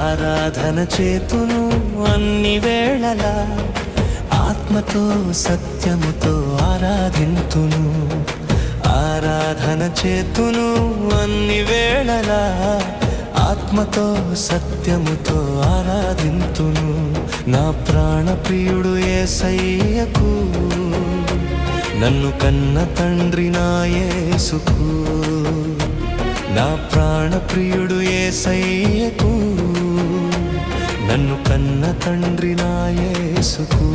ఆరాధన చేతును అన్ని వేళలా, ఆత్మతో సత్యముతో ఆరాధింతును. ఆరాధన చేతును అన్ని వేళలా, ఆత్మతో సత్యముతో ఆరాధింతును. నా ప్రాణ ప్రియుడు యేసయ్యకు, నన్ను కన్న తండ్రి నా యేసుకు. నా ప్రాణ ప్రియుడు యేసయ్యకు, నన్ను కన్న తండ్రి నా యేసుకు.